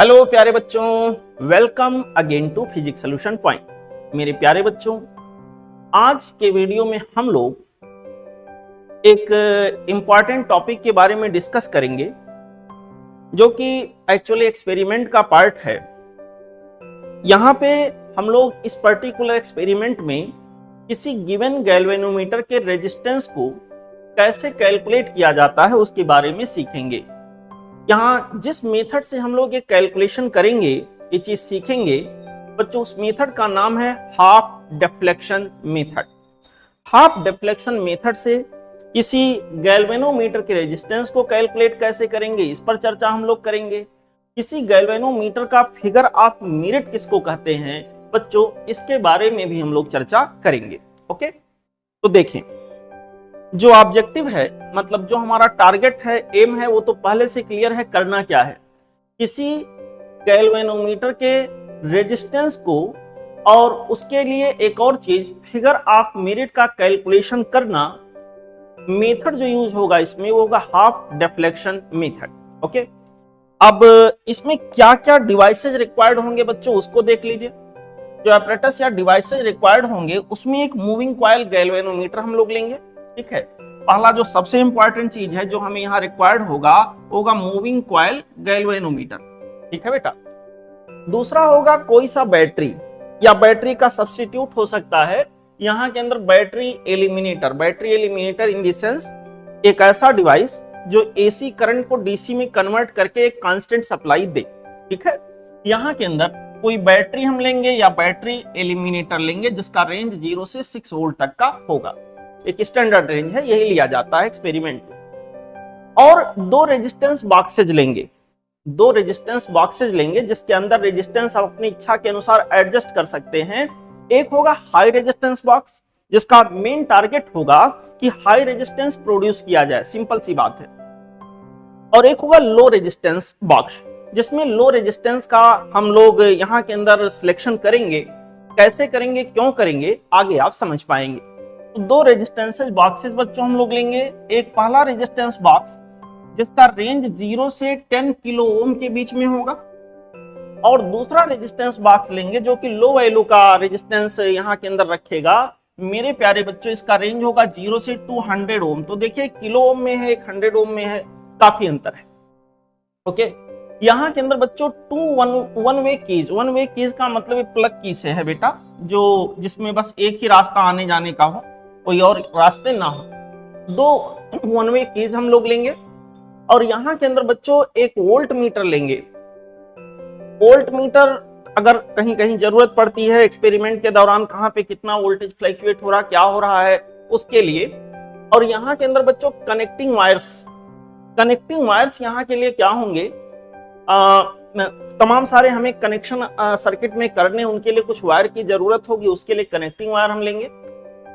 Hello प्यारे बच्चों, welcome again to physics solution point. मेरे प्यारे बच्चों, आज के वीडियो में हम लोग एक इम्पॉर्टेंट टॉपिक के बारे में डिस्कस करेंगे जो कि एक्चुअली एक्सपेरिमेंट का पार्ट है। यहाँ पे हम लोग इस पर्टिकुलर एक्सपेरिमेंट में किसी गिवन गैल्वेनोमीटर के रेजिस्टेंस को कैसे कैलकुलेट किया जाता है उसके बारे में सीखेंगे। यहाँ जिस मेथड से हम लोग ये कैलकुलेशन करेंगे, ये चीज सीखेंगे बच्चों, उस मेथड का नाम है half deflection method. Half deflection method से किसी गैल्वेनोमीटर के रेजिस्टेंस को कैलकुलेट कैसे करेंगे, इस पर चर्चा हम लोग करेंगे। किसी गैल्वेनोमीटर का फिगर ऑफ मेरिट किसको कहते हैं बच्चों, इसके बारे में भी हम लोग चर्चा करेंगे। ओके, तो देखें, जो ऑब्जेक्टिव है, मतलब जो हमारा टारगेट है, एम है, वो तो पहले से क्लियर है। करना क्या है, किसी गैल्वेनोमीटर के रेजिस्टेंस को और उसके लिए एक और चीज फिगर ऑफ मेरिट का कैलकुलेशन करना। मेथड जो यूज होगा इसमें वो होगा हाफ डिफ्लेक्शन मेथड। ओके, अब इसमें क्या क्या डिवाइसेज रिक्वायर्ड होंगे बच्चों, उसको देख लीजिए। जो apparatus या डिवाइसेज रिक्वायर्ड होंगे उसमें एक मूविंग कॉइल गैल्वेनोमीटर हम लोग लेंगे। ठीक है, पहला जो सबसे इंपॉर्टेंट चीज है जो हमें यहाँ रिक्वायर्ड होगा मूविंग कॉइल गैल्वेनोमीटर। ठीक है बेटा। दूसरा होगा कोई सा बैटरी या बैटरी का सब्स्टिट्यूट हो सकता है यहाँ के अंदर battery eliminator. Battery eliminator in the sense एक ऐसा डिवाइस जो एसी करंट को डीसी में कन्वर्ट करके एक कांस्टेंट सप्लाई दे। ठीक है, यहाँ के अंदर कोई बैटरी हम लेंगे या बैटरी एलिमिनेटर लेंगे जिसका रेंज 0 से 6 वोल्ट तक का होगा। एक स्टैंडर्ड रेंज है, यही लिया जाता है एक्सपेरिमेंट में। और दो रेजिस्टेंस बॉक्सेज लेंगे जिसके अंदर रेजिस्टेंस आप अपनी इच्छा के अनुसार एडजस्ट कर सकते हैं। एक होगा हाई रेजिस्टेंस बॉक्स जिसका मेन टारगेट होगा कि हाई रेजिस्टेंस प्रोड्यूस किया जाए, सिंपल सी बात है। और एक होगा लो रेजिस्टेंस बॉक्स जिसमें लो रेजिस्टेंस का हम लोग यहाँ के अंदर सिलेक्शन करेंगे। कैसे करेंगे, क्यों करेंगे, आगे आप समझ पाएंगे। तो दो रेजिस्टेंसेस बॉक्सेस बच्चों हम लोग लेंगे। एक पहला रेजिस्टेंस बॉक्स जिसका रेंज 0 से 10 किलो ओम के बीच में होगा, और दूसरा रेजिस्टेंस बॉक्स लेंगे जो कि लो वैल्यू का रेजिस्टेंस यहाँ के अंदर रखेगा। मेरे प्यारे बच्चों, इसका रेंज होगा 0 से 200 ओम। तो देखिए, किलो ओम में है, 100 ओम में है, काफी अंतर है। ओके, यहाँ के अंदर बच्चों वन वे कीज का मतलब प्लग की से है बेटा, जो जिसमें बस एक ही रास्ता आने जाने का हो, कोई और रास्ते ना हो। दो वन वे कीज हम लोग लेंगे। और यहाँ के अंदर बच्चों एक वोल्ट मीटर लेंगे। वोल्ट मीटर अगर कहीं कहीं जरूरत पड़ती है एक्सपेरिमेंट के दौरान, कहाँ पे कितना वोल्टेज फ्लक्चुएट हो रहा, क्या हो रहा है, उसके लिए। और यहाँ के अंदर बच्चों कनेक्टिंग वायर्स यहाँ के लिए क्या होंगे, तमाम सारे हमें कनेक्शन सर्किट में करने, उनके लिए कुछ वायर की जरूरत होगी, उसके लिए कनेक्टिंग वायर हम लेंगे।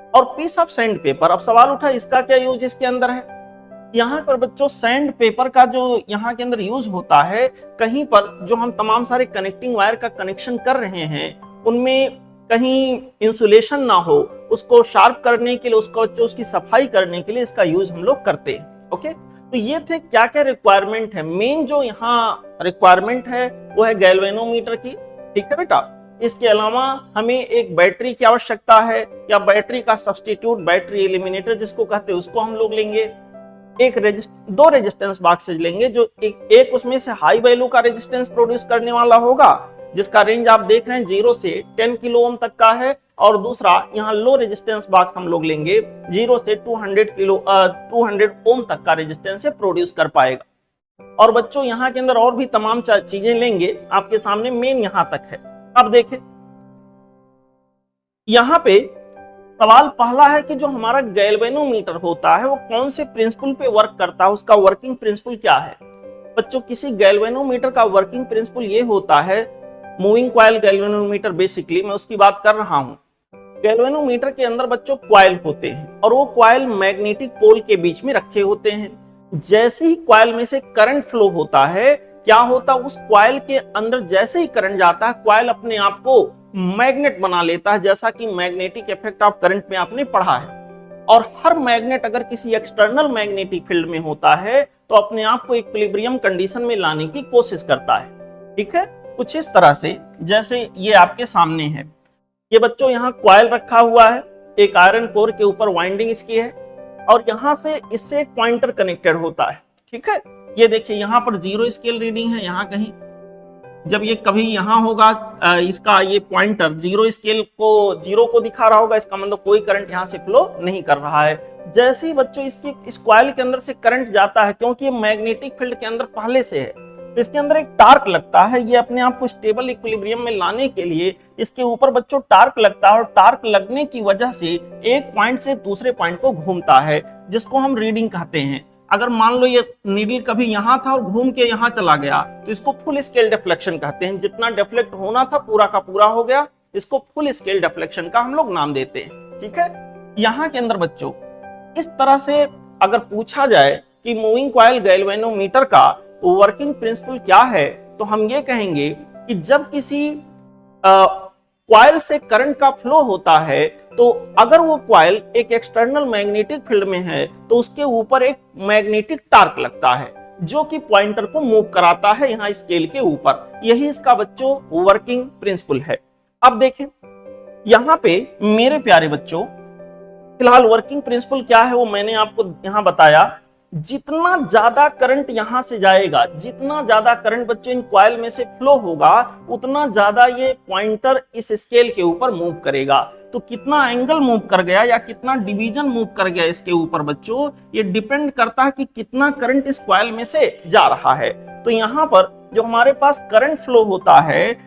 और पीस ऑफ सैंड पेपर। अब सवाल उठा इसका क्या यूज इसके अंदर है। यहाँ पर बच्चों सैंड पेपर का जो यहाँ के अंदर यूज होता है, कहीं पर जो हम तमाम सारे कनेक्टिंग वायर का कनेक्शन कर रहे हैं उनमें कहीं इंसुलेशन ना हो, उसको शार्प करने के लिए, उसकी सफाई करने के लिए इसका यूज हम लोग करते हैं। ओके, तो ये थे क्या क्या रिक्वायरमेंट है। मेन जो यहाँ रिक्वायरमेंट है वो है गैल्वेनोमीटर की। ठीक है बेटा, इसके अलावा हमें एक बैटरी की आवश्यकता है या बैटरी का सब्स्टिट्यूट, बैटरी एलिमिनेटर जिसको कहते हैं, उसको हम लोग लेंगे। दो रेजिस्टेंस बॉक्सेज लेंगे जो एक उसमें से हाई वैल्यू का रेजिस्टेंस प्रोड्यूस करने वाला होगा जिसका रेंज आप देख रहे हैं 0 से 10 किलो ओम तक का है, और दूसरा यहाँ लो रेजिस्टेंस बॉक्स हम लोग लेंगे 0 से 200 ओम तक का रेजिस्टेंस से प्रोड्यूस कर पाएगा। और बच्चों यहाँ के अंदर और भी तमाम चीजें लेंगे, आपके सामने मेन यहाँ तक है। अब देखें, यहाँ पे सवाल पहला है कि जो हमारा गैल्वेनोमीटर होता है वो कौन से प्रिंसिपल पे वर्क करता है, उसका वर्किंग प्रिंसिपल क्या है। बच्चों, किसी गैल्वेनोमीटर का वर्किंग प्रिंसिपल ये होता है, मूविंग कॉइल गैल्वेनोमीटर बेसिकली मैं उसकी बात कर रहा हूं। गैल्वेनोमीटर के अंदर बच्चों कॉइल होते हैं और वो कॉइल मैग्नेटिक पोल के बीच में रखे होते हैं। जैसे ही कॉइल में से करंट फ्लो होता है, क्या होता है, उस कॉइल के अंदर जैसे ही करंट जाता है, कॉइल अपने आप को मैग्नेट बना लेता है, जैसा कि मैग्नेटिक इफेक्ट ऑफ करंट में आपने पढ़ा है। और हर मैग्नेट अगर किसी एक्सटर्नल मैग्नेटिक फील्ड में होता है तो अपने आप को इक्विलिब्रियम कंडीशन में लाने की कोशिश करता है। ठीक है, कुछ इस तरह से जैसे ये आपके सामने है। ये बच्चों यहाँ कॉइल रखा हुआ है, एक आयरन कोर के ऊपर वाइंडिंग इसकी है और यहाँ से इससे एक पॉइंटर कनेक्टेड होता है। ठीक है, ये देखिए यहाँ पर 0 स्केल रीडिंग है, यहाँ कहीं जब ये कभी यहाँ होगा इसका ये पॉइंटर 0 स्केल को 0 को दिखा रहा होगा, इसका मतलब कोई करंट यहाँ से फ्लो नहीं कर रहा है। जैसे ही बच्चों इसकी इस कॉइल के अंदर से करंट जाता है, क्योंकि ये मैग्नेटिक फील्ड के अंदर पहले से है, तो इसके अंदर एक टार्क लगता है। ये अपने आप को स्टेबल इक्विलिब्रियम में लाने के लिए इसके ऊपर बच्चों टार्क लगता है और टार्क लगने की वजह से एक पॉइंट से दूसरे पॉइंट को घूमता है, जिसको हम रीडिंग कहते हैं। अगर मान लो ये नीडल कभी यहाँ था और घूम के यहाँ चला गया तो इसको फुल स्केल डिफ्लेक्शन कहते हैं। जितना डिफ्लेक्ट होना था पूरा का पूरा हो गया, इसको फुल स्केल डिफ्लेक्शन का हम लोग नाम देते हैं। ठीक है, यहाँ के अंदर बच्चों इस तरह से अगर पूछा जाए कि मूविंग कॉइल गैल्वेनोमीटर का वर्किंग प्रिंसिपल क्या है, तो हम ये कहेंगे कि जब किसी कॉइल से करंट का फ्लो होता है तो अगर वो कॉइल एक एक्सटर्नल मैग्नेटिक फील्ड में है तो उसके ऊपर एक मैग्नेटिक टार्क लगता है जो कि पॉइंटर को मूव कराता है यहाँ स्केल के ऊपर। यही इसका बच्चों वर्किंग प्रिंसिपल है। अब देखें यहाँ पे मेरे प्यारे बच्चों, फिलहाल वर्किंग प्रिंसिपल क्या है वो मैंने आपको यहाँ बताया। जितना ज्यादा करंट यहां से जाएगा, जितना ज्यादा करंट बच्चों इन कॉइल में से फ्लो होगा, उतना ज्यादा ये पॉइंटर इस स्केल के ऊपर मूव करेगा। तो कितना एंगल मूव कर गया या कितना डिवीजन मूव कर गया इसके ऊपर बच्चों, ये डिपेंड करता है कि कितना करंट इस कॉइल में से जा रहा है। तो यहाँ पर जो हमारे पास करंट फ्लो होता है,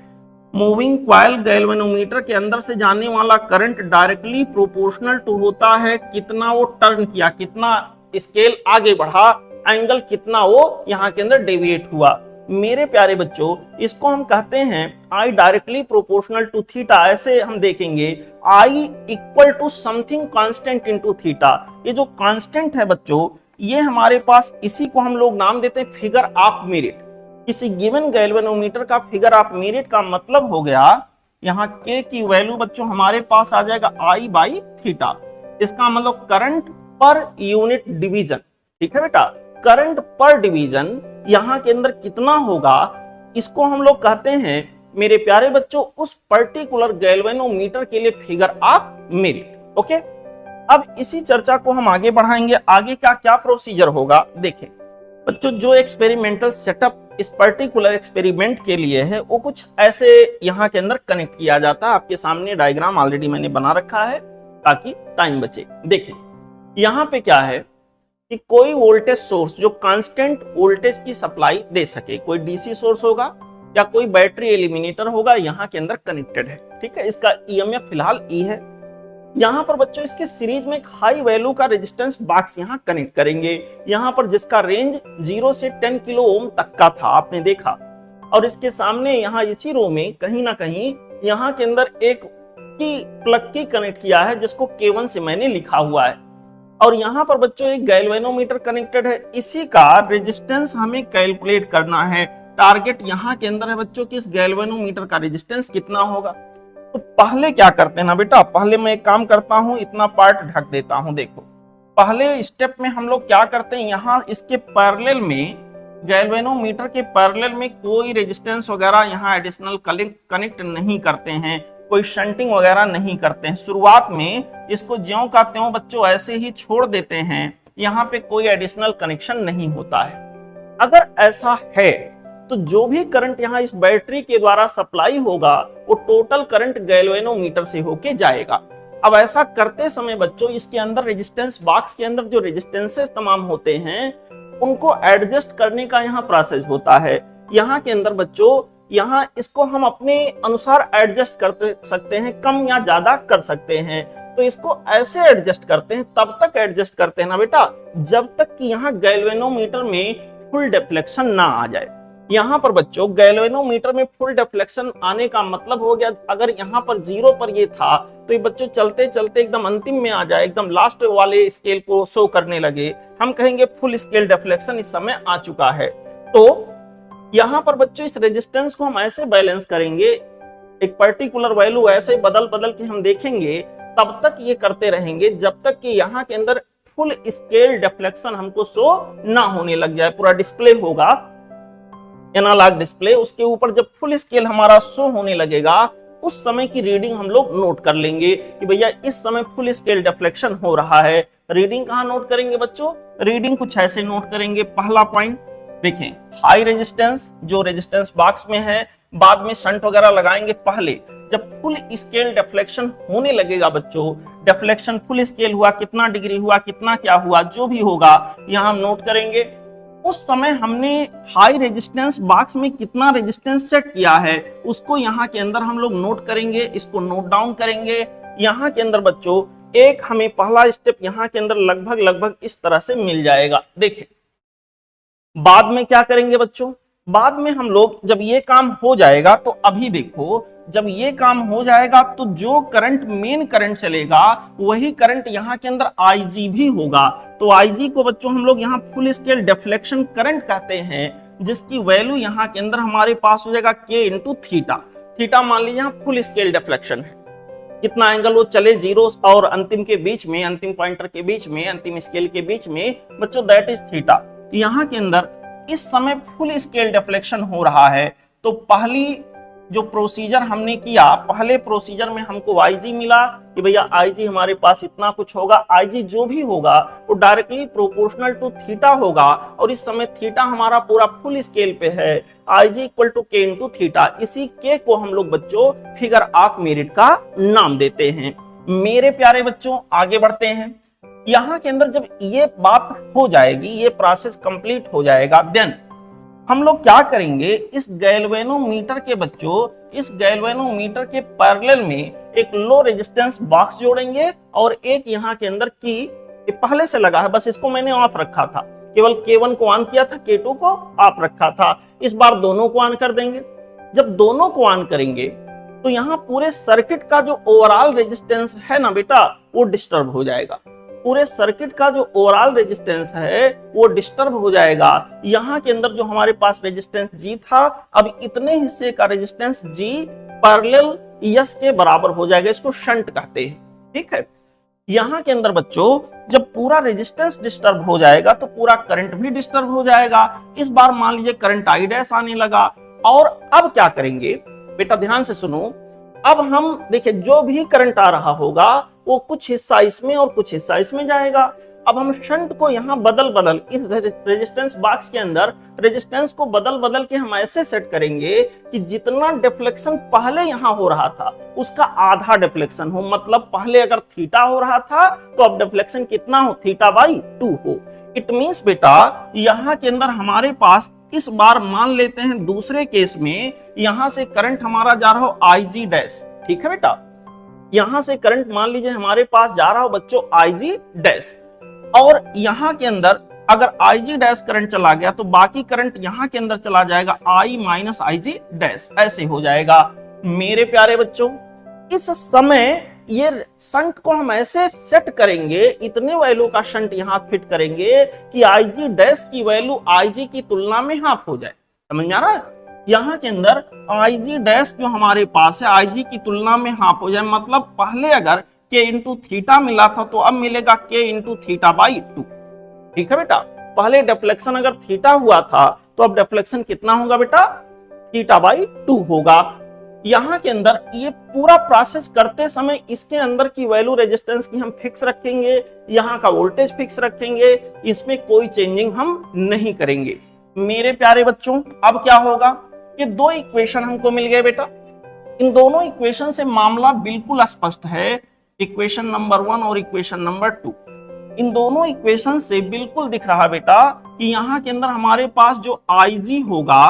मूविंग कॉइल गैल्वेनोमीटर के अंदर से जाने वाला करंट डायरेक्टली प्रोपोर्शनल टू होता है कितना वो टर्न किया, कितना स्केल आगे बढ़ा, एंगल कितना वो यहाँ के अंदर डेविएट हुआ। मेरे प्यारे बच्चों, इसको हम कहते हैं I directly proportional to theta. ऐसे हम देखेंगे I equal to something constant into theta. ये जो कांस्टेंट है बच्चों, ये हमारे पास इसी को हम लोग नाम देते हैं फिगर ऑफ मेरिट। किसी गिवन गैल्वेनोमीटर का फिगर ऑफ मेरिट का मतलब हो गया यहाँ के की वैल्यू बच्चों हमारे पास आ जाएगा आई बाई थीटा। इसका मतलब करंट पर यूनिट डिवीजन। ठीक है बेटा, करंट पर डिवीजन यहाँ के अंदर कितना होगा, इसको हम लोग कहते हैं मेरे प्यारे बच्चों उस पर्टिकुलर गैल्वेनोमीटर के लिए फिगर ऑफ मेरिट। ओके, अब इसी चर्चा को हम आगे बढ़ाएंगे। आगे का क्या प्रोसीजर होगा देखें बच्चों। जो एक्सपेरिमेंटल सेटअप इस पर्टिकुलर एक्सपेरिमेंट के लिए है वो कुछ ऐसे यहाँ के अंदर कनेक्ट किया जाता है। आपके सामने डायग्राम ऑलरेडी मैंने बना रखा है ताकि टाइम बचे। देखिए यहाँ पे क्या है कि कोई वोल्टेज सोर्स जो कांस्टेंट वोल्टेज की सप्लाई दे सके, कोई डीसी सोर्स होगा या कोई बैटरी एलिमिनेटर होगा, यहाँ के अंदर कनेक्टेड है। ठीक है, इसका ईएमएफ फिलहाल ई है। यहाँ पर बच्चों इसके सीरीज में एक हाई वैल्यू का रेजिस्टेंस बॉक्स यहाँ कनेक्ट करेंगे, यहाँ पर जिसका रेंज 0 से 10 किलो ओम तक का था, आपने देखा। और इसके सामने यहाँ इसी रो में कहीं ना कहीं यहाँ के अंदर एक की प्लग की कनेक्ट किया है जिसको K1 से मैंने लिखा हुआ है। और यहाँ पर बच्चों एक गैल्वेनोमीटर कनेक्टेड है। इसी का रेजिस्टेंस हमें कैलकुलेट करना है। टारगेट यहाँ के अंदर है बच्चों कि इस गैल्वेनोमीटर का रेजिस्टेंस कितना होगा। तो पहले क्या करते हैं ना बेटा, पहले मैं एक काम करता हूँ, इतना पार्ट ढक देता हूँ। देखो पहले स्टेप में हम लोग क्या करते हैं, यहाँ इसके पैरेलल में गैल्वेनोमीटर के पैरेलल में कोई रेजिस्टेंस वगैरह यहाँ एडिशनल कनेक्ट नहीं करते हैं, कोई शंटिंग वगैरह नहीं करते हैं। शुरुआत में इसको ज्यों का त्यों बच्चों ऐसे ही छोड़ देते हैं, यहाँ पे कोई एडिशनल कनेक्शन नहीं होता है। अगर ऐसा है तो जो भी करंट यहाँ इस बैटरी के द्वारा सप्लाई होगा वो टोटल करंट गैल्वेनोमीटर से होके जाएगा। अब ऐसा करते समय बच्चों इसके अंदर रेजिस्टेंस बॉक्स के अंदर जो रेजिस्टेंसेस तमाम होते हैं उनको एडजस्ट करने का यहाँ प्रोसेस होता है। यहाँ के अंदर बच्चों यहाँ इसको हम अपने अनुसार एडजस्ट कर सकते हैं, कम या ज्यादा कर सकते हैं। तो इसको ऐसे एडजस्ट करते हैं, तब तक एडजस्ट करते हैं ना बेटा जब तक कि यहाँ गैल्वेनोमीटर में फुल डिफ्लेक्शन ना आ जाए। यहाँ पर बच्चों गैल्वेनोमीटर में फुल डिफ्लेक्शन आने का मतलब हो गया, अगर यहाँ पर 0 पर ये था तो ये बच्चों चलते चलते एकदम अंतिम में आ जाए, एकदम लास्ट वाले स्केल को शो करने लगे, हम कहेंगे फुल स्केल डिफ्लेक्शन इस समय आ चुका है। तो यहाँ पर बच्चों इस रेजिस्टेंस को हम ऐसे बैलेंस करेंगे, एक पर्टिकुलर वैल्यू ऐसे बदल बदल के हम देखेंगे, तब तक ये करते रहेंगे जब तक कि यहाँ के अंदर फुल स्केल डिफ्लेक्शन हमको शो ना होने लग जाए। पूरा डिस्प्ले होगा एनालॉग डिस्प्ले, उसके ऊपर जब फुल स्केल हमारा शो होने लगेगा उस समय की रीडिंग हम लोग नोट कर लेंगे कि भैया इस समय फुल स्केल डिफ्लेक्शन हो रहा है। रीडिंग कहाँ नोट करेंगे बच्चों? रीडिंग कुछ ऐसे नोट करेंगे। पहला पॉइंट देखें, हाई रेजिस्टेंस जो रेजिस्टेंस बॉक्स में है, बाद में शंट वगैरह लगाएंगे। पहले जब फुल स्केल डिफ्लेक्शन होने लगेगा बच्चों, डिफ्लेक्शन फुल स्केल हुआ, कितना डिग्री हुआ, कितना क्या हुआ, जो भी होगा यहाँ हम नोट करेंगे। उस समय हमने हाई रेजिस्टेंस बॉक्स में कितना रेजिस्टेंस सेट किया है उसको यहाँ के अंदर हम लोग नोट करेंगे, इसको नोट डाउन करेंगे। यहाँ के अंदर बच्चों एक हमें पहला स्टेप यहाँ के अंदर लगभग इस तरह से मिल जाएगा। देखें बाद में क्या करेंगे बच्चों, बाद में हम लोग जब ये काम हो जाएगा तो अभी देखो जब ये काम हो जाएगा तो जो करंट मेन करंट चलेगा वही करंट यहाँ के अंदर आईजी भी होगा। तो आईजी को बच्चों हम लोग यहाँ फुल स्केल डिफ्लेक्शन करंट कहते हैं, जिसकी वैल्यू यहाँ के अंदर हमारे पास हो जाएगा के इंटू थीटा। थीटा मान लीजिए यहाँ फुल स्केल डिफ्लेक्शन है, कितना एंगल वो चले जीरो और अंतिम के बीच में, अंतिम पॉइंटर के बीच में, अंतिम स्केल के बीच में बच्चों दैट इज थीटा। यहाँ के अंदर इस समय फुल स्केल डिफ्लेक्शन हो रहा है तो पहली जो प्रोसीजर हमने किया, पहले प्रोसीजर में हमको आईजी मिला कि भैया आईजी हमारे पास इतना कुछ होगा। आईजी जो भी होगा वो डायरेक्टली प्रोपोर्शनल टू थीटा होगा और इस समय थीटा हमारा पूरा फुल स्केल पे है। आईजी इक्वल टू के इंटू थीटा, इसी के को हम लोग बच्चों फिगर ऑफ मेरिट का नाम देते हैं। मेरे प्यारे बच्चों आगे बढ़ते हैं। यहाँ के अंदर जब ये बात हो जाएगी, ये प्रोसेस कंप्लीट हो जाएगा, देन हम लोग क्या करेंगे, इस गैल्वेनोमीटर के बच्चों, इस गैल्वेनोमीटर के पैरेलल में एक लो रेजिस्टेंस बॉक्स जोड़ेंगे और एक यहाँ के अंदर की पहले से लगा है, बस इसको मैंने ऑफ रखा था, केवल K1 को ऑन किया था, K2 को ऑफ रखा था। इस बार दोनों को ऑन कर देंगे। जब दोनों को ऑन करेंगे तो यहाँ पूरे सर्किट का जो ओवरऑल रेजिस्टेंस है ना बेटा वो डिस्टर्ब हो जाएगा। पूरे सर्किट का जो ओवरऑल रेजिस्टेंस है वो डिस्टर्ब हो जाएगा। यहाँ के अंदर जो हमारे पास रेजिस्टेंस G था, अब इतने हिस्से का रेजिस्टेंस G पैरेलल यस के बराबर हो जाएगा, इसको शंट कहते हैं। ठीक है, यहाँ के अंदर बच्चों जब पूरा रेजिस्टेंस डिस्टर्ब हो जाएगा तो पूरा करंट भी डिस्टर्ब हो जाएगा। इस बार मान लीजिए करंट आई डैश आने लगा और अब क्या करेंगे बेटा, ध्यान से सुनो। अब हम देखिए जो भी करंट आ रहा होगा वो कुछ हिस्सा इसमें और कुछ हिस्सा इसमें जाएगा। अब हम शंट को यहाँ बदल इस रेजिस्टेंस बॉक्स के अंदर रेजिस्टेंस को बदल के हम ऐसे सेट करेंगे कि जितना डिफ्लेक्शन पहले यहाँ हो रहा था उसका आधा डिफ्लेक्शन हो। मतलब पहले अगर थीटा हो रहा था तो अब डिफ्लेक्शन कितना हो, थीटा बाई 2 हो। इट मींस बेटा यहाँ के अंदर हमारे पास इस बार मान लेते हैं दूसरे केस में यहां से करंट हमारा जा रहा हो IG डैश। ठीक है बेटा, यहां से करंट मान लीजिए हमारे पास जा रहा हो बच्चों IG डैश, और यहां के अंदर अगर IG डैश करंट चला गया तो बाकी करंट यहां के अंदर चला जाएगा I माइनस IG डैश, ऐसे हो जाएगा। मेरे प्यारे बच्चों इस समय ये शंट को हम ऐसे सेट करेंगे, इतने वैल्यू का शंट यहाँ फिट करेंगे कि IG डैश की वैल्यू IG की तुलना में हाफ हो जाए। समझ में आ रहा है? यहाँ के अंदर IG डैश जो हमारे पास है IG की तुलना में हाफ हो जाए। मतलब पहले अगर K इंटू थीटा मिला था तो अब मिलेगा K इंटू थीटा बाई 2। ठीक है बेटा, पहले डिफ्लेक्शन अगर थीटा हुआ था तो अब डिफ्लेक्शन कितना होगा बेटा, थीटा बाई 2 होगा। यहाँ के अंदर ये पूरा प्रोसेस करते समय इसके अंदर की वैल्यू रेजिस्टेंस की हम फिक्स रखेंगे, यहाँ का वोल्टेज फिक्स रखेंगे, इसमें कोई चेंजिंग हम नहीं करेंगे। मेरे प्यारे बच्चों अब क्या होगा कि दो इक्वेशन हमको मिल गए बेटा। इन दोनों इक्वेशन से मामला बिल्कुल स्पष्ट है, इक्वेशन नंबर 1 और इक्वेशन नंबर 2। इन दोनों इक्वेशन से बिल्कुल दिख रहा बेटा कि यहाँ के अंदर हमारे पास जो IG होगा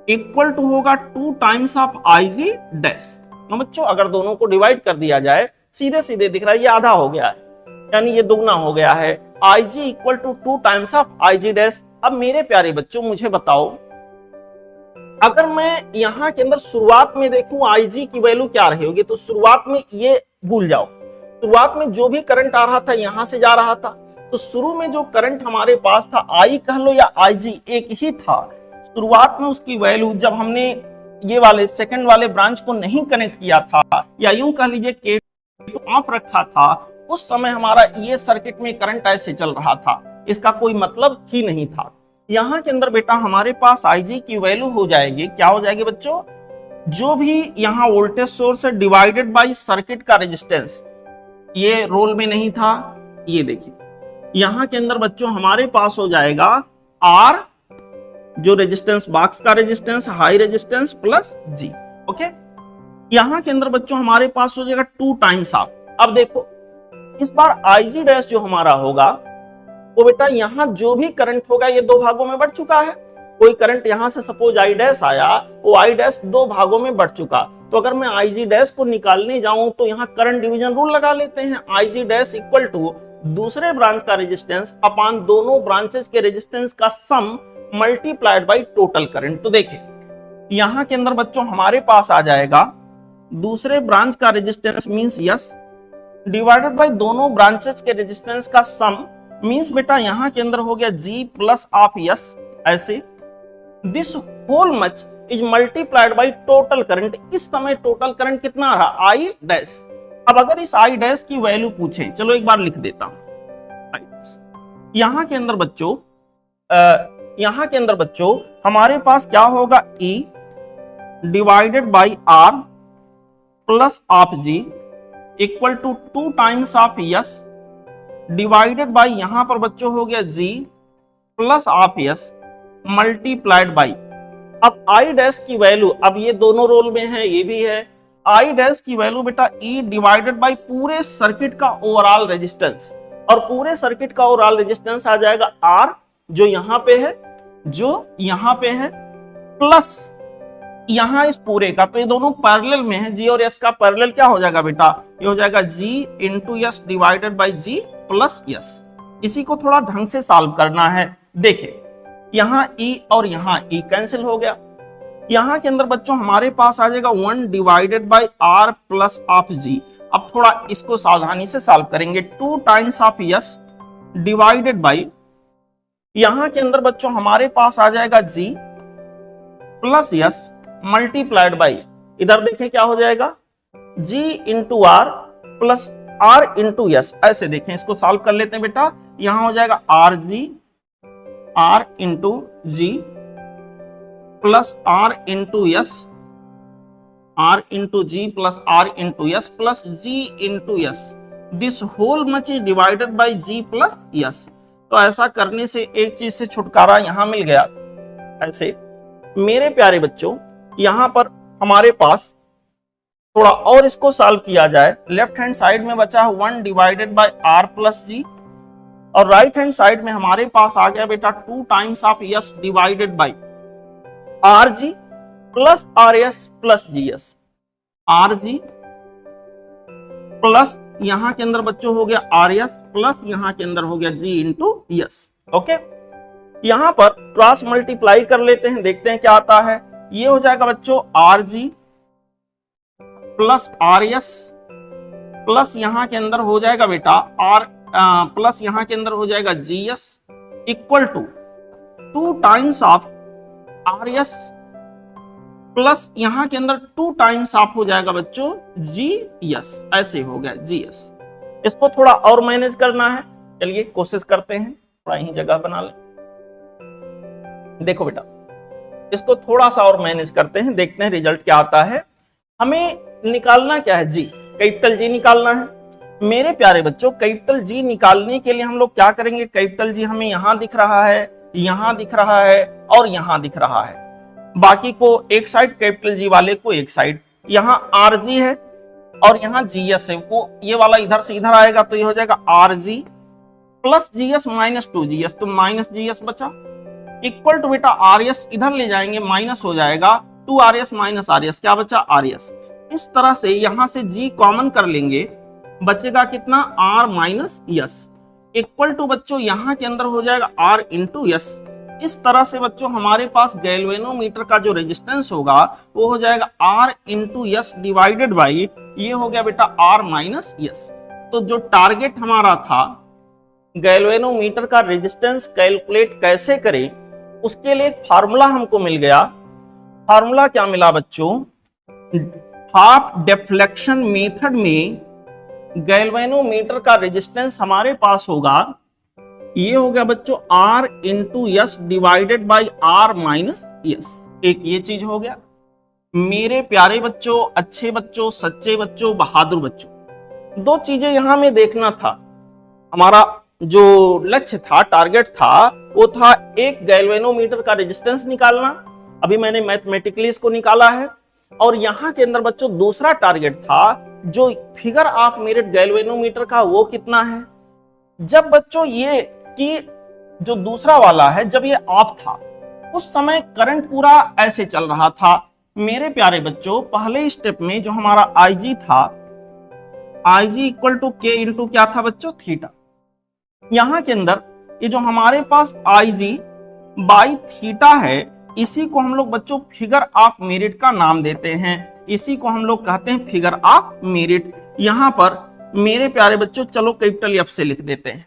इक्वल टू होगा 2 टाइम्स ऑफ IG डैश। बच्चों अगर दोनों को डिवाइड कर दिया जाए सीधे सीधे दिख रहा है ये आधा हो गया है, यानी ये दुगना हो गया है। IG equal to 2 times of IG dash. अब मेरे प्यारे बच्चों मुझे बताओ, अगर मैं यहाँ के अंदर शुरुआत में देखूं IG की वैल्यू क्या रही होगी, तो शुरुआत में ये भूल जाओ, शुरुआत में जो भी करंट आ रहा था यहां से जा रहा था, तो शुरू में जो करंट हमारे पास था I कह लो या IG एक ही था। शुरुआत में उसकी वैल्यू जब हमने ये वाले सेकंड वाले ब्रांच को नहीं कनेक्ट किया था या यूं कह लीजिए K2 ऑफ रखा था, उस समय हमारा ये सर्किट में करंट ऐसे चल रहा था, इसका कोई मतलब ही नहीं था। यहां के अंदर बेटा हमारे पास Ig की वैल्यू हो जाएगी, क्या हो जाएगी बच्चों, जो भी यहाँ वोल्टेज सोर्स है डिवाइडेड बाय सर्किट का रेजिस्टेंस, ये रोल में नहीं था, ये देखिए यहां के अंदर बच्चों हमारे पास हो जाएगा आर, जो रेजिस्टेंस बॉक्स का रेजिस्टेंस हाई रेजिस्टेंस प्लस जी। ओके, यहां के अंदर बच्चों हमारे पास हो जाएगा 2 टाइम्स ऑफ। अब देखो इस बार Ig डैश जो हमारा होगा वो बेटा यहाँ जो भी करंट होगा ये 2 भागों में बढ़ चुका है। कोई करंट यहाँ से सपोज I डैश आया, वो I डैश 2 भागों में बढ़ चुका, तो अगर मैं Ig डैश को निकालने जाऊं तो यहाँ करंट डिवीजन रूल लगा लेते हैं। Ig डैश इक्वल टू दूसरे ब्रांच का रेजिस्टेंस अपान दोनों ब्रांचेस के रेजिस्टेंस का सम मल्टीप्लाइड बाय टोटल करंट। तो देखिए यहाँ के अंदर बच्चों हमारे पास आ जाएगा दूसरे ब्रांच का resistance means yes divided bye दोनों ब्रांचेस के रेजिस्टेंस का सम मींस बेटा यहां के अंदर हो गया G प्लस ऑफ यस, ऐसे this whole much is multiplied by total current. इस समय टोटल करंट कितना रहा I डैश। अब अगर इस I डैश की वैल्यू पूछे, चलो एक बार लिख देता हूं। यहां के अंदर बच्चों हमारे पास क्या होगा, E divided by R plus of G equal to 2 times of S divided by यहां पर बच्चों हो गया G plus of S multiplied by. अब I डैश की वैल्यू, अब ये दोनों रोल में है, ये भी है, I डैश की वैल्यू बेटा E डिवाइडेड बाय पूरे सर्किट का ओवरऑल रेजिस्टेंस, और पूरे सर्किट का ओवरऑल रेजिस्टेंस आ जाएगा R जो यहाँ पे है, प्लस यहाँ इस पूरे का, तो ये दोनों पैरेलल में है, G और S का पैरेलल क्या हो जाएगा बेटा, ये हो जाएगा G into yes divided by G plus yes. इसी को थोड़ा ढंग से सॉल्व करना है। देखिए यहाँ E और यहाँ E कैंसिल हो गया, यहाँ के अंदर बच्चों हमारे पास आ जाएगा 1 divided by R plus of G। अब थोड़ा इसको सावधानी से सॉल्व करेंगे, 2 times of S divided bye, यहाँ के अंदर बच्चों हमारे पास आ जाएगा G plus yes multiplied bye, इधर देखें क्या हो जाएगा G into R plus R into yes, ऐसे देखें इसको सॉल्व कर लेते हैं बेटा। यहां हो जाएगा R into G plus R into S, R into G plus R into S plus G into S, this whole much is divided by G plus S. तो ऐसा करने से एक चीज से छुटकारा यहां मिल गया। ऐसे मेरे प्यारे बच्चों यहां पर हमारे पास थोड़ा और इसको सॉल्व किया जाए, लेफ्ट हैंड साइड में बचा है 1 divided by R plus G, और राइट हैंड साइड में हमारे पास आ गया बेटा 2 times of S divided bye RG plus RS plus GS, RG plus यहां के अंदर बच्चों हो गया RS प्लस यहां के अंदर हो गया G इंटू यस। ओके, यहां पर क्रॉस मल्टीप्लाई कर लेते हैं, देखते हैं क्या आता है। ये हो जाएगा बच्चों RG प्लस RS प्लस यहां के अंदर हो जाएगा बेटा प्लस यहां के अंदर हो जाएगा GS equal to 2 times of RS plus यहां के अंदर 2 टाइम्स ऑफ हो जाएगा बच्चों GS, ऐसे हो गया GS। इसको थोड़ा और मैनेज करना है, चलिए कोशिश करते हैं, थोड़ा यही जगह बना ले। देखो बेटा इसको थोड़ा सा और मैनेज करते हैं, देखते हैं रिजल्ट क्या आता है। हमें निकालना क्या है, G, कैपिटल G निकालना है। मेरे प्यारे बच्चों कैपिटल G निकालने के लिए हम लोग क्या करेंगे, कैपिटल G हमें यहां दिख रहा है, यहां दिख रहा है और यहां दिख रहा है, बाकी को एक साइड, कैपिटल G वाले को एक साइड। यहाँ RG है और यहाँ GS है, वो ये वाला इधर से इधर आएगा, तो ये हो जाएगा RG plus GS minus 2GS, तो माइनस GS बचा इक्वल टू बेटा RS इधर ले जाएंगे माइनस हो जाएगा 2RS माइनस RS, क्या बचा RS। इस तरह से यहां से G कॉमन कर लेंगे, बचेगा कितना R minus S equal to बच्चों यहां के अंदर हो जाएगा R इंटू S। इस तरह से बच्चों हमारे पास गैल्वेनोमीटर का जो रेजिस्टेंस होगा वो हो जाएगा R into S divided by, ये हो गया बेटा R माइनस S। तो जो टारगेट हमारा था गैल्वेनोमीटर का रेजिस्टेंस कैलकुलेट कैसे करें, उसके लिए एक फार्मूला हमको मिल गया। फार्मूला क्या मिला बच्चों, हाफ डिफ्लेक्शन मेथड में गैल्वेनोमीटर का रेजिस्टेंस हमारे पास होगा ये हो गया बच्चों R into yes divided by R minus yes. एक ये चीज हो गया। मेरे प्यारे बच्चों, अच्छे बच्चों, सच्चे बच्चों, बहादुर बच्चों, दो चीजें यहां में देखना था। हमारा जो लक्ष्य था, टारगेट था, वो था एक गैल्वेनोमीटर का रेजिस्टेंस निकालना। अभी मैंने मैथमेटिकली इसको निकाला है। और यहां के अंदर बच्चों दूसरा टारगेट था, जो फिगर ऑफ मेरिट गैल्वेनोमीटर का, वो कितना है। जब बच्चों ये कि जो दूसरा वाला है, जब ये ऑफ था, उस समय करंट पूरा ऐसे चल रहा था। मेरे प्यारे बच्चों, पहले स्टेप में जो हमारा IG था, IG इक्वल टू के इंटू क्या था बच्चों, थीटा। यहां के अंदर ये जो हमारे पास IG बाई थीटा है, इसी को हम लोग बच्चों फिगर ऑफ मेरिट का नाम देते हैं। इसी को हम लोग कहते हैं फिगर ऑफ मेरिट। यहां पर मेरे प्यारे बच्चों, चलो कैपिटल एफ से लिख देते हैं।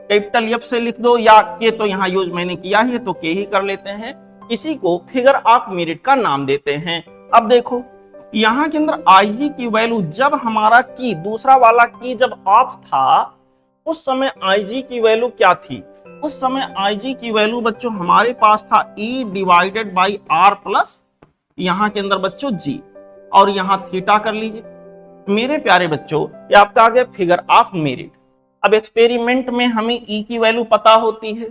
कैपिटल एफ से लिख दो, या के तो यहाँ यूज मैंने किया ही है तो के ही कर लेते हैं। इसी को फिगर ऑफ मेरिट का नाम देते हैं। अब देखो यहाँ के अंदर IG की वैल्यू, जब हमारा की दूसरा वाला की जब ऑफ था, उस समय IG की वैल्यू क्या थी। उस समय IG की वैल्यू बच्चों हमारे पास था E divided by R plus यहाँ के अंदर बच्चों G, और यहाँ थीटा कर लीजिए। मेरे प्यारे बच्चों, ये आपका आ गया फिगर ऑफ मेरिट। अब एक्सपेरिमेंट में हमें E की वैल्यू पता होती है,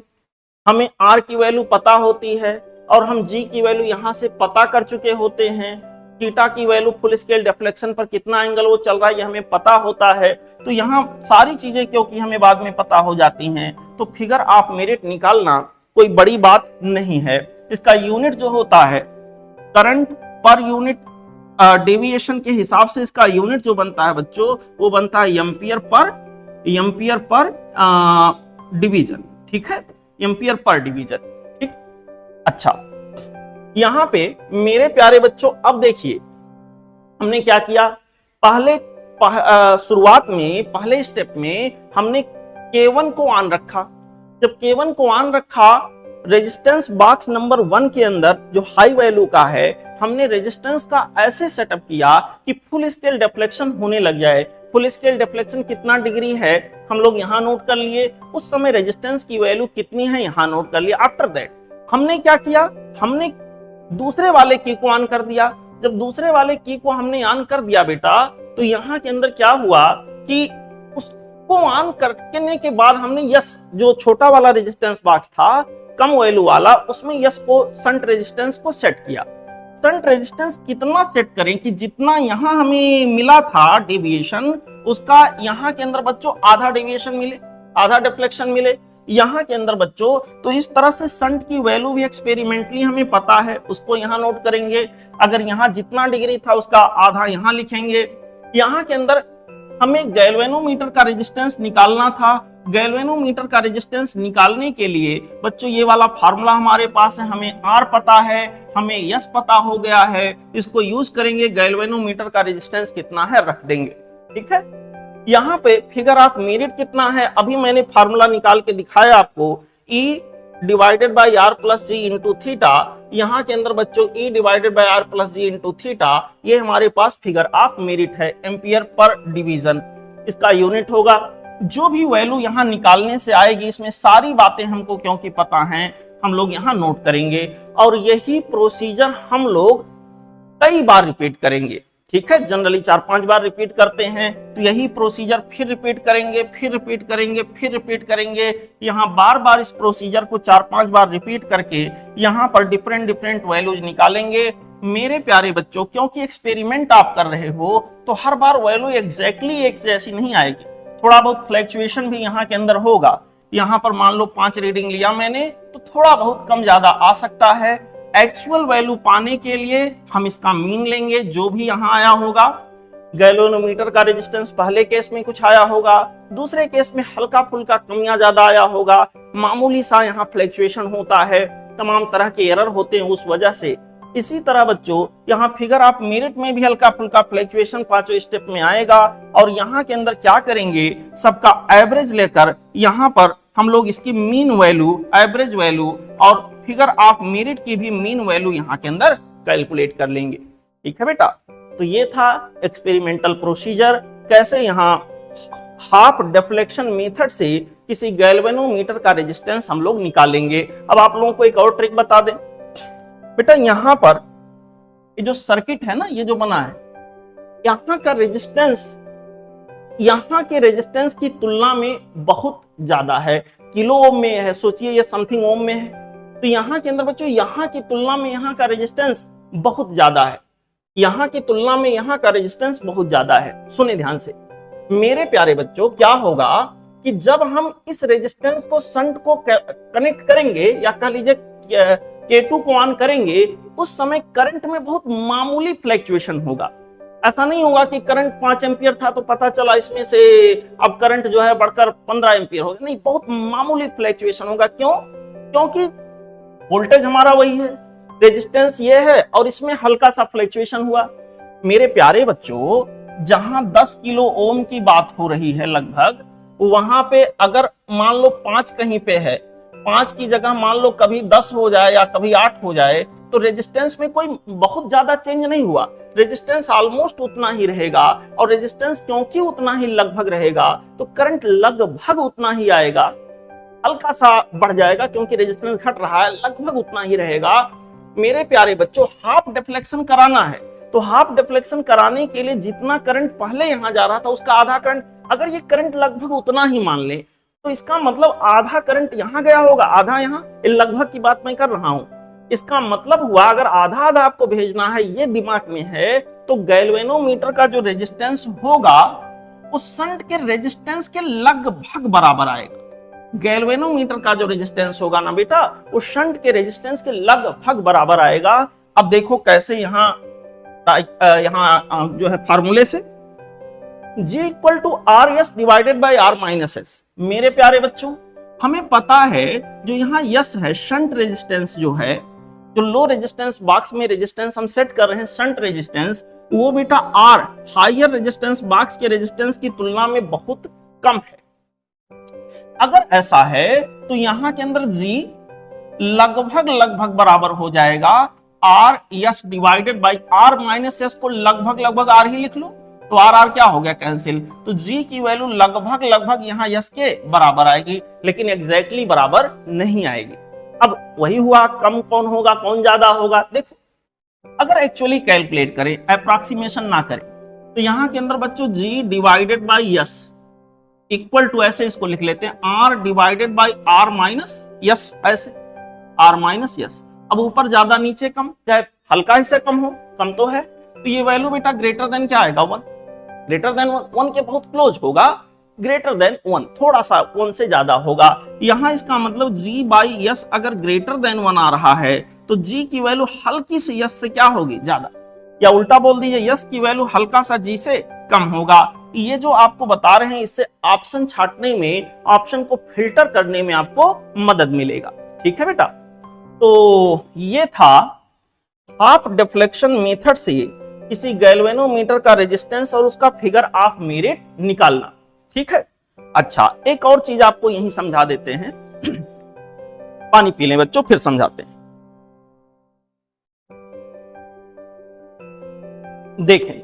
हमें R की वैल्यू पता होती है, और हम G की वैल्यू यहां से पता कर चुके होते हैं। थीटा की वैल्यू फुल स्केल डिफ्लेक्शन पर कितना एंगल वो चल रहा है, ये हमें पता होता है। तो यहाँ सारी चीजें क्योंकि हमें बाद में पता हो जाती हैं, तो फिगर ऑफ मेरिट निकालना कोई बड़ी बात नहीं है। इसका यूनिट जो होता है, करंट पर यूनिट डेविएशन के हिसाब से इसका यूनिट जो बनता है बच्चों, वो बनता है एम्पियर पर डिवीजन। ठीक है, एम्पियर पर डिवीजन। ठीक, अच्छा, यहां पे मेरे प्यारे बच्चों, अब देखिए हमने क्या किया। पहले शुरुआत में पहले स्टेप में हमने K1 को ऑन रखा। जब K1 को ऑन रखा, रेजिस्टेंस बॉक्स नंबर 1 के अंदर जो हाई वैल्यू का है, हमने रेजिस्टेंस का ऐसे सेटअप किया कि फुल स्केल डिफ्लेक्शन होने लग जाए। फुल स्केल डिफ्लेक्शन कितना डिग्री है हम लोग यहाँ नोट कर लिए। उस समय रेजिस्टेंस की वैल्यू कितनी है यहाँ नोट कर लिया। आफ्टर दैट हमने क्या किया, हमने दूसरे वाले की को ऑन कर दिया। जब दूसरे वाले की को हमने ऑन कर दिया बेटा, तो यहाँ के अंदर क्या हुआ कि उसको ऑन करने के बाद हमने यस, जो छोटा वाला रेजिस्टेंस बॉक्स था कम वैल्यू वाला, उसमें यस को शंट रेजिस्टेंस को सेट किया। शंट रेजिस्टेंस कितना सेट करें कि जितना यहाँ हमें मिला था डेविएशन, उसका यहाँ के अंदर बच्चों आधा डेविएशन मिले, आधा डिफ्लेक्शन मिले यहाँ के अंदर बच्चों। तो इस तरह से शंट की वैल्यू भी एक्सपेरिमेंटली हमें पता है, उसको यहाँ नोट करेंगे। अगर यहाँ जितना डिग्री था उसका आधा यहाँ लिखेंगे। यहाँ के अंदर हमें गैल्वेनोमीटर का रेजिस्टेंस निकालना था। गैल्वेनोमीटर का रेजिस्टेंस निकालने के लिए बच्चों ये वाला फार्मूला हमारे पास है, हमें R पता है, हमें S पता हो गया है, इसको यूज करेंगे। गैल्वेनोमीटर का रेजिस्टेंस कितना है रख देंगे। ठीक है, यहाँ पे फिगर ऑफ मेरिट कितना है, अभी मैंने फार्मूला निकाल के दिखाया आपको, E divided by R plus G into theta. यहाँ के अंदर बच्चों E divided by R plus G into theta, ये हमारे पास फिगर ऑफ मेरिट है, एम्पियर पर डिवीजन इसका यूनिट होगा। जो भी वैल्यू यहाँ निकालने से आएगी, इसमें सारी बातें हमको क्योंकि पता हैं, हम लोग यहाँ नोट करेंगे, और यही प्रोसीजर हम लोग कई बार रिपीट करेंगे। ठीक है, जनरली 4-5 बार रिपीट करते हैं, तो यही प्रोसीजर फिर रिपीट करेंगे, फिर रिपीट करेंगे, फिर रिपीट करेंगे। यहाँ बार बार इस प्रोसीजर को 4-5 बार रिपीट करके यहाँ पर डिफरेंट वैल्यूज निकालेंगे। मेरे प्यारे बच्चों, क्योंकि एक्सपेरिमेंट आप कर रहे हो, तो हर बार वैल्यू एग्जैक्टली एक जैसी नहीं आएगी, थोड़ा बहुत फ्लैक्चुएशन भी यहाँ के अंदर होगा। यहाँ पर मान लो 5 रीडिंग लिया मैंने, तो थोड़ा बहुत कम ज्यादा आ सकता है। एक्चुअल वैल्यू पाने के लिए हम इसका मीन लेंगे, जो भी यहाँ आया होगा। गैल्वेनोमीटर का रेजिस्टेंस पहले केस में कुछ आया होगा, दूसरे केस में हल्का फुल्का कम या ज्यादा आया होगा, मामूली सा यहाँ फ्लैक्चुएशन होता है, तमाम तरह के एरर होते हैं उस वजह से। इसी तरह बच्चों यहाँ फिगर ऑफ मेरिट में भी हल्का फुल्का फ्लैक्चुएशन 5 स्टेप में आएगा, और यहाँ के अंदर क्या करेंगे, सबका एवरेज लेकर यहाँ पर हम लोग इसकी मीन वैल्यू, एवरेज वैल्यू और फिगर ऑफ मेरिट की भी मीन वैल्यू यहाँ के अंदर कैलकुलेट कर लेंगे। ठीक है बेटा, तो ये था एक्सपेरिमेंटल प्रोसीजर, कैसे यहाँ हाफ डिफ्लेक्शन मेथड से किसी गैल्वेनोमीटर का रेजिस्टेंस हम लोग निकालेंगे। अब आप लोगों को एक और ट्रिक बता दें बेटा, यहां पर ये जो सर्किट है ना, ये जो बना है, यहां का रेजिस्टेंस यहां के रेजिस्टेंस की तुलना में बहुत ज्यादा है, किलो ओम में है, सोचिए ये समथिंग ओम में है। तो यहाँ के अंदर बच्चों यहाँ की तुलना में यहाँ का रेजिस्टेंस बहुत ज्यादा है, यहाँ की तुलना में यहाँ का रेजिस्टेंस बहुत ज्यादा है। सुने ध्यान से मेरे प्यारे बच्चों, क्या होगा कि जब हम इस रेजिस्टेंस को शंट को कनेक्ट करेंगे या कह लीजिए K2 को ऑन करेंगे, उस समय करंट में बहुत मामूली फ्लैक्चुएशन होगा। ऐसा नहीं होगा कि करंट 5 एम्पियर था तो पता चला इसमें से अब करंट जो है बढ़कर 15 एम्पियर हो गया, नहीं, बहुत मामूली फ्लैक्चुएशन होगा। क्यों? क्योंकि वोल्टेज हमारा वही है, रेजिस्टेंस ये है और इसमें हल्का सा फ्लैक्चुएशन हुआ। मेरे प्यारे बच्चों, जहां 10 किलो ओम की बात हो रही है लगभग, वहां पे अगर मान लो 5 कहीं पे है, 5 की जगह मान लो कभी 10 हो जाए या कभी 8 हो जाए, तो रेजिस्टेंस में कोई बहुत ज्यादा चेंज नहीं हुआ, रेजिस्टेंस ऑलमोस्ट उतना ही रहेगा। और रेजिस्टेंस क्योंकि उतना ही लगभग रहेगा तो करंट लगभग उतना ही आएगा, हल्का सा बढ़ जाएगा क्योंकि रेजिस्टेंस घट रहा है, लगभग उतना ही रहेगा। मेरे प्यारे बच्चों, हाफ डिफ्लेक्शन कराना है तो हाफ डिफ्लेक्शन कराने के लिए जितना करंट पहले यहां जा रहा था उसका आधा करंट, अगर ये करंट लगभग उतना ही मान ले तो इसका मतलब आधा करंट यहां गया होगा, आधा यहां, लगभग की बात मैं कर रहा हूं। इसका मतलब हुआ अगर आधा आधा आपको भेजना है, ये दिमाग में है, तो गैल्वेनोमीटर का जो रेजिस्टेंस होगा उस शंट के रेजिस्टेंस के लगभग बराबर आएगा। गैल्वेनोमीटर का जो रेजिस्टेंस होगा ना बेटा, वो शंट के रेजिस्टेंस के लगभग बराबर आएगा। अब देखो कैसे यहाँ जो है फार्मूले से G equal to R S divided by R minus S. मेरे प्यारे बच्चों, हमें पता है जो यहाँ यस है, शंट रेजिस्टेंस जो है, जो लो रेजिस्टेंस बॉक्स में रेजिस्टेंस हम सेट कर रहे हैं शंट रेजिस्टेंस, वो बेटा आर हायर रेजिस्टेंस बॉक्स के रेजिस्टेंस की तुलना में बहुत कम है। अगर ऐसा है तो यहाँ के अंदर G लगभग बराबर हो जाएगा R S divided by R minus S को लगभग आर ही लिख लो, तो आर क्या हो गया, कैंसिल। तो G की वैल्यू लगभग यहाँ यस के बराबर आएगी, लेकिन एग्जैक्टली बराबर नहीं आएगी। अब वही हुआ, कम कौन होगा कौन ज्यादा होगा। देखो अगर एक्चुअली कैलकुलेट करें, अप्रॉक्सीमेशन ना करें, तो यहाँ के अंदर बच्चों G divided by S equal to, ऐसे इसको लिख लेते हैं, R divided by R minus S, ऐसे आर माइनस यस। अब ऊपर ज्यादा नीचे कम, चाहे हल्का ही से कम हो, कम तो है, तो ये वैल्यू बेटा ग्रेटर देन क्या आएगा, 1, ग्रेटर देन 1 के बहुत क्लोज होगा, ग्रेटर देन 1 थोड़ा सा 1 से ज्यादा होगा। यहां इसका मतलब G बाई यस अगर ग्रेटर देन 1 आ रहा है तो G की वैल्यू हल्की सी यस से क्या होगी, ज्यादा, या उल्टा बोल दीजिए यस की वैल्यू हल्का सा G से कम होगा। ये जो आपको बता रहे हैं, इससे ऑप्शन छांटने में, ऑप्शन को फिल्टर करने में आपको मदद मिलेगा। ठीक है बेटा, तो ये था हाफ डिफ्लेक्शन मेथड से किसी गैल्वेनोमीटर का रेजिस्टेंस और उसका फिगर ऑफ मेरिट निकालना। ठीक है, अच्छा एक और चीज आपको यही समझा देते हैं, पानी पी लें बच्चों, फिर समझाते हैं। देखें,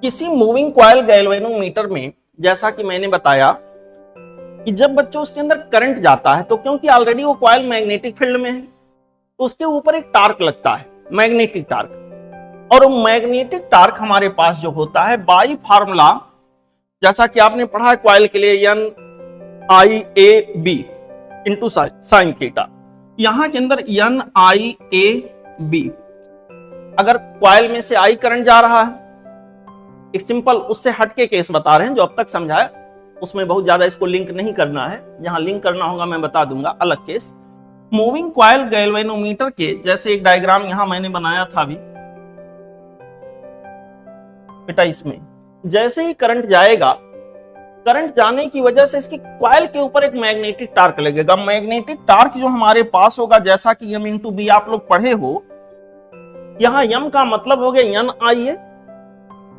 किसी मूविंग कॉइल गैल्वेनोमीटर में जैसा कि मैंने बताया कि जब बच्चों उसके अंदर करंट जाता है तो क्योंकि ऑलरेडी वो कॉइल मैग्नेटिक फील्ड में है तो उसके ऊपर एक टार्क लगता है, मैग्नेटिक टार्क। और वो मैग्नेटिक टार्क हमारे पास जो होता है बाई फार्मूला, जैसा कि आपने पढ़ा है कॉइल के लिए, NIAB इंटू साइन थीटा। यहां के अंदर NIAB, अगर कॉइल में से I करंट जा रहा है, एक सिंपल उससे हटके केस बता रहे हैं जो अब तक समझाया, उसमें बहुत ज्यादा इसको लिंक नहीं करना है, जहां लिंक करना होगा मैं बता दूंगा, अलग केस। मूविंग कॉइल गैल्वेनोमीटर के जैसे एक डायग्राम यहां मैंने बनाया था अभी बेटा, इसमें जैसे ही करंट जाएगा, करंट जाने की वजह से इसकी कॉइल के ऊपर एक मैग्नेटिक टार्क लगेगा। मैग्नेटिक टार्क जो हमारे पास होगा, जैसा कि M इंटू बी आप लोग पढ़े हो, यहां M का मतलब हो गया NIA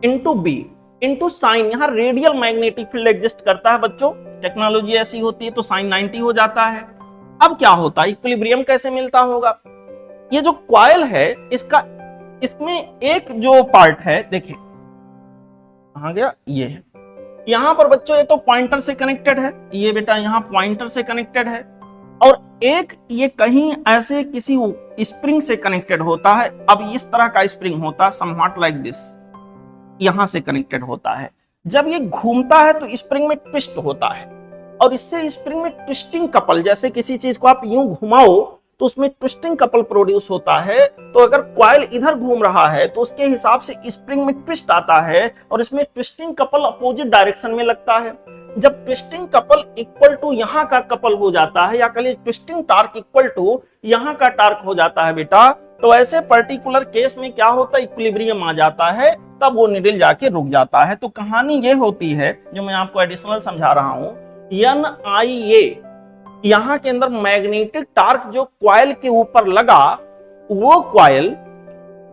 into B into sine, यहां रेडियल मैग्नेटिक फील्ड एग्जिस्ट करता है बच्चों, टेक्नोलॉजी ऐसी होती है, तो साइन 90 हो जाता है। अब क्या होता है, इक्विलिब्रियम कैसे मिलता होगा, ये जो कॉइल है इसमें एक जो पार्ट है, देखिए कहां गया, ये है, यहां पर बच्चों ये तो पॉइंटर से कनेक्टेड है, ये बेटा यहां पॉइंटर से कनेक्टेड है, और एक ये कहीं ऐसे किसी स्प्रिंग से कनेक्टेड होता है। अब इस तरह का स्प्रिंग होता है समवॉट लाइक दिस, यहां से कनेक्टेड होता है। जब ये घूमता है तो स्प्रिंग में ट्विस्ट होता है, और इससे स्प्रिंग में ट्विस्टिंग कपल, जैसे किसी चीज को आप यूं घुमाओ तो उसमें ट्विस्टिंग कपल प्रोड्यूस होता है। तो अगर कॉइल इधर घूम रहा है तो उसके हिसाब से स्प्रिंग में ट्विस्ट आता है, और इसमें ट्विस्टिंग कपल अपोजिट डायरेक्शन में लगता है। जब ट्विस्टिंग कपल इक्वल टू यहाँ का कपल हो जाता है, या कहिए ट्विस्टिंग टार्क इक्वल टू यहाँ का टार्क हो जाता है बेटा, तो ऐसे पर्टिकुलर केस में क्या होता है, इक्विलिब्रियम आ जाता है, तब वो निडल जाके रुक जाता है। तो कहानी ये होती है जो मैं आपको एडिशनल समझा रहा हूं, NIA यहां के अंदर मैग्नेटिक टार्क जो कॉइल के ऊपर लगा, वो कॉइल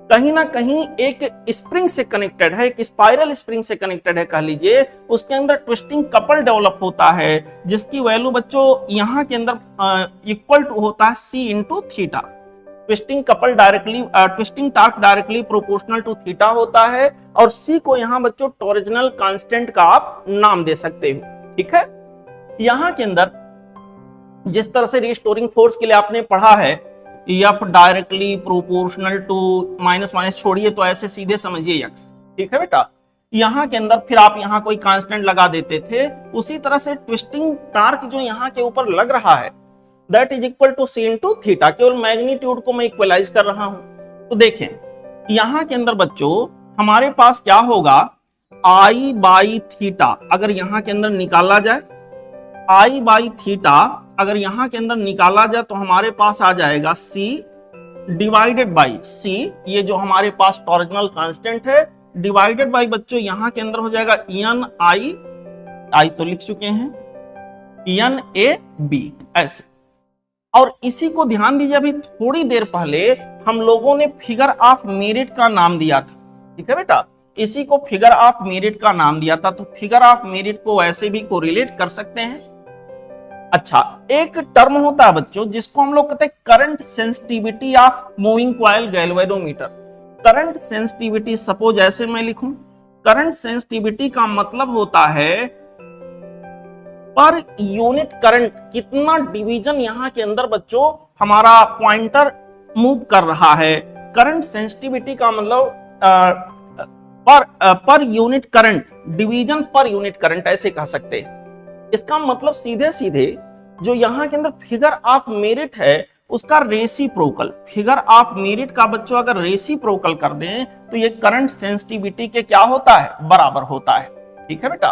कहीं ना कहीं एक स्प्रिंग से कनेक्टेड है, एक स्पाइरल स्प्रिंग से कनेक्टेड है कह लीजिए। उसके अंदर ट्विस्टिंग कपल डेवलप होता है, जिसकी वैल्यू बच्चों यहां के अंदर इक्वल टू होता है C into theta. Twisting couple directly, twisting torque directly proportional to theta होता है, और C को यहां बच्चों टॉर्जनल कांस्टेंट का आप नाम दे सकते हो। ठीक है, यहां के अंदर जिस तरह से रिस्टोरिंग फोर्स के लिए आपने पढ़ा है, F directly proportional to minus minus छोड़िए तो ऐसे सीधे समझिए X। ठीक है बेटा, यहां के अंदर फिर आप यहां कोई कांस्टेंट लगा देते थे, उसी तरह से ट्विस्टिंग टार्क जो यहां के ऊपर लग रहा है that is equal to C into theta. केवल मैग्नीट्यूड को मैं इक्वलाइज कर रहा हूं। तो देखें यहां के अंदर बच्चों हमारे पास क्या होगा, I बाई थीटा अगर यहां के अंदर निकाला जाए, I बाई थीटा अगर यहां के अंदर निकाला जाए तो हमारे पास आ जाएगा C डिवाइडेड बाई C, ये जो हमारे पास टॉर्जनल कांस्टेंट है, डिवाइडेड बाई बच्चों यहां के अंदर हो जाएगा I तो लिख चुके हैं, NAB ऐसे। और इसी को ध्यान दीजिए, अभी थोड़ी देर पहले हम लोगों ने फिगर ऑफ मेरिट का नाम दिया था। ठीक है बेटा, इसी को फिगर ऑफ मेरिट का नाम दिया था, तो फिगर ऑफ मेरिट को ऐसे भी कोरिलेट कर सकते हैं। अच्छा, एक टर्म होता है बच्चों जिसको हम लोग कहते हैं current sensitivity of moving coil galvanometer. Current sensitivity, suppose ऐसे मैं लिखूं, करंट सेंसिटिविटी का मतलब होता है पर यूनिट करंट कितना डिवीजन यहां के अंदर बच्चों हमारा पॉइंटर मूव कर रहा है। करंट सेंसिटिविटी का मतलब per unit current, division per unit current ऐसे कह सकते हैं। इसका मतलब सीधे सीधे जो यहां के अंदर फिगर ऑफ मेरिट है उसका रेसिप्रोकल, फिगर ऑफ मेरिट का बच्चों अगर रेसिप्रोकल कर दें तो ये करंट सेंसिटिविटी के क्या होता है, बराबर होता है। ठीक है बेटा,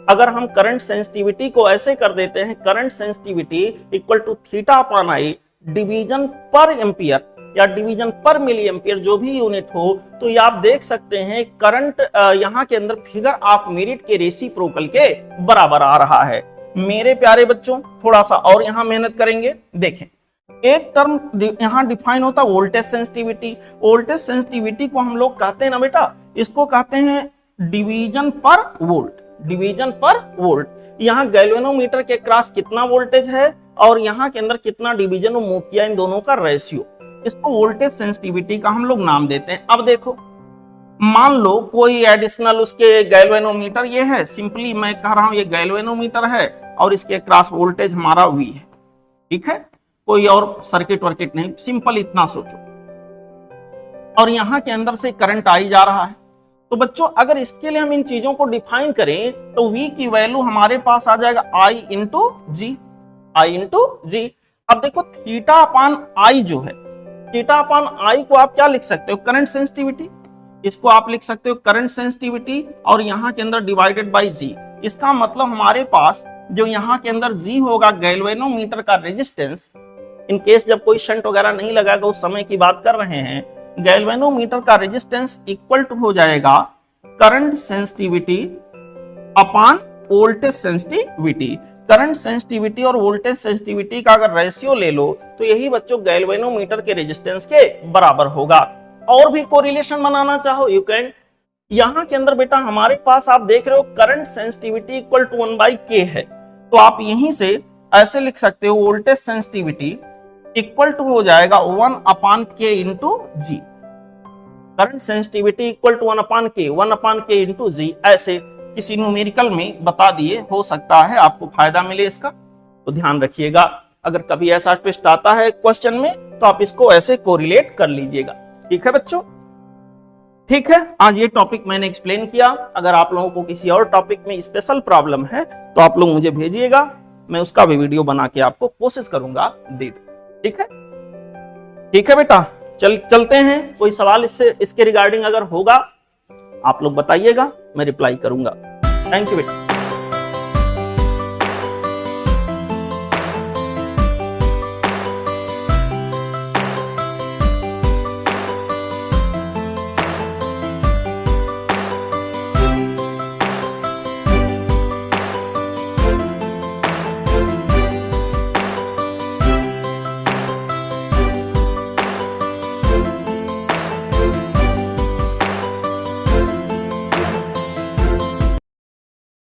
अगर हम करंट सेंसिटिविटी को ऐसे कर देते हैं, current sensitivity equal to theta upon I division पर एम्पियर या डिवीजन पर मिली एम्पियर जो भी यूनिट हो, तो ये आप देख सकते हैं करंट यहां के अंदर फिगर ऑफ मेरिट के रेसिप्रोकल के बराबर आ रहा है। मेरे प्यारे बच्चों थोड़ा सा और यहां मेहनत करेंगे। देखें, एक टर्म यहां डिफाइन होता है वोल्टेज सेंसिटिविटी। वोल्टेज सेंसिटिविटी को हम लोग कहते हैं ना बेटा, इसको कहते हैं डिवीजन पर वोल्ट, डिवीजन पर वोल्ट। यहाँ गैल्वेनोमीटर के क्रॉस कितना वोल्टेज है और यहाँ के अंदर कितना डिवीजन मूव किया, इन दोनों का रेशियो, इसको वोल्टेज सेंसिटिविटी का हम लोग नाम देते हैं। अब देखो, मान लो कोई एडिशनल उसके गैल्वेनोमीटर ये है, सिंपली मैं कह रहा हूं ये गैल्वेनोमीटर है और इसके क्रॉस वोल्टेज हमारा V है। ठीक है, कोई और सर्किट वर्किट नहीं, सिंपल इतना सोचो, और यहां के अंदर से करंट आई जा रहा है। तो बच्चों अगर इसके लिए हम इन चीजों को डिफाइन करें तो V की वैल्यू हमारे पास आ जाएगा I into G, I into G. अब देखो थीटा अपान I जो है, थीटा अपान I को आप क्या लिख सकते हो, करंट सेंसिटिविटी, इसको आप लिख सकते हो करंट सेंसिटिविटी, और यहाँ के अंदर डिवाइडेड बाई जी। इसका मतलब हमारे पास जो यहाँ के अंदर जी होगा गैल्वेनोमीटर का रेजिस्टेंस, इन केस जब कोई शंट वगैरह नहीं लगाएगा उस समय की बात कर रहे हैं, गैल्वेनोमीटर का रेजिस्टेंस इक्वल टू हो जाएगा current sensitivity upon voltage sensitivity. Current sensitivity और वोल्टेज सेंसिटिविटी का अगर रेशियो ले लो तो यही बच्चों गैल्वेनोमीटर के रेजिस्टेंस के बराबर होगा। और भी कोरिलेशन बनाना चाहो यू कैन। यहां के अंदर बेटा हमारे पास आप देख रहे हो current sensitivity equal to 1/k है, तो आप यहीं से ऐसे लिख सकते हो वोल्टेज सेंसिटिविटी इक्वल टू हो जाएगा 1/k into G. Current sensitivity equal to 1/k into G, ऐसे किसी न्यूमेरिकल में बता दिए, हो सकता है आपको फायदा मिले इसका, तो ध्यान रखिएगा। अगर कभी ऐसा ट्विस्ट आता है क्वेश्चन में तो आप इसको ऐसे कोरिलेट कर लीजिएगा। ठीक है बच्चों, ठीक है, आज ये टॉपिक मैंने एक्सप्लेन किया। अगर आप लोगों को किसी और टॉपिक में स्पेशल प्रॉब्लम है तो आप लोग मुझे भेजिएगा, मैं उसका भी वीडियो बना के आपको कोशिश करूंगा दे दूं। ठीक है, ठीक है बेटा, चलते हैं। कोई सवाल इसके रिगार्डिंग अगर होगा आप लोग बताइएगा, मैं रिप्लाई करूंगा। थैंक यू बेटा।